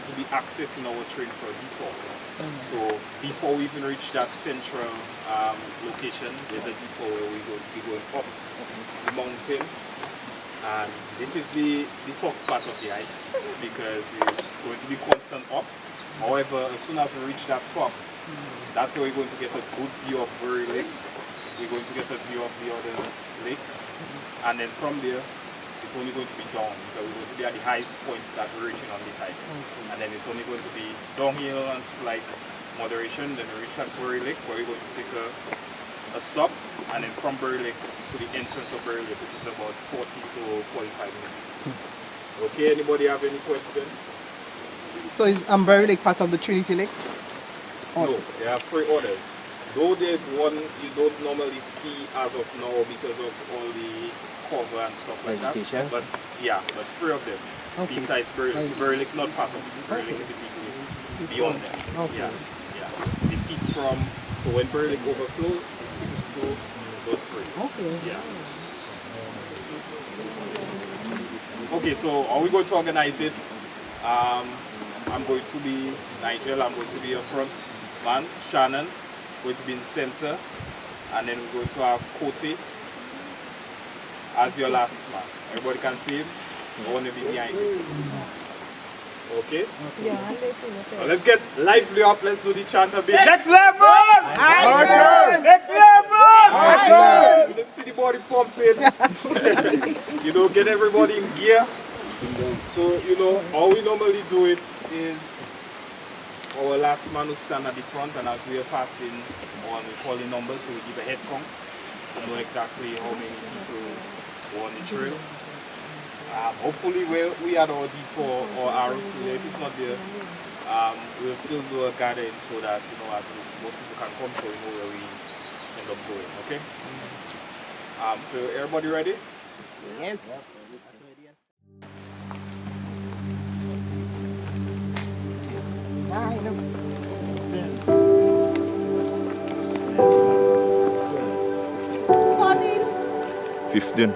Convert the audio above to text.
to be accessing our train for a detour. So before we even reach that central location, there's a detour where we're going to be going up the mountain. And this is the tough part of the hike because it's going to be constant up. However, as soon as we reach that top, that's where we're going to get a good view of Bury Lake. We're going to get a view of the other lakes. And then from there, it's only going to be down because we're going to be at the highest point that we're reaching on this hike. And then it's only going to be downhill and slight moderation. Then we reach at Bury Lake where we're going to take a stop. And then from Bury Lake to the entrance of Bury Lake, which is about 40 to 45 minutes. Okay, anybody have any questions? So is Bury Lake part of the Trinity Lake? No, there are 3 others. Though there's one you don't normally see as of now because of all the cover and stuff like that. But yeah, but 3 of them. Okay. Besides Bury Lake. Bury Lake not part of it. Bury Lake is the big lake beyond them. Okay. Yeah. The feet from, so when Bury Lake overflows, it's to those 3. Okay. Yeah. Okay, so are we going to organize it? I'm going to be Nigel, I'm going to be your front man, Shannon going to be in the center, and then we're going to have Kote as your last man. Everybody can see him? I want to be behind you. Okay? Yeah, so let's get lively up, let's do the chant a bit. Next level! Next level! Let's see the body pumping. You know, get everybody in gear. So, you know, how we normally do it is our last man will stand at the front, and as we are passing on, we call the numbers, so we give a head count to know exactly how many people are on the trail. Hopefully we had our detour or arrows still. If it's not there, we'll still do a gathering so that, you know, at least most people can come so we know where we end up going, okay? So everybody ready? Yes. I know. 15.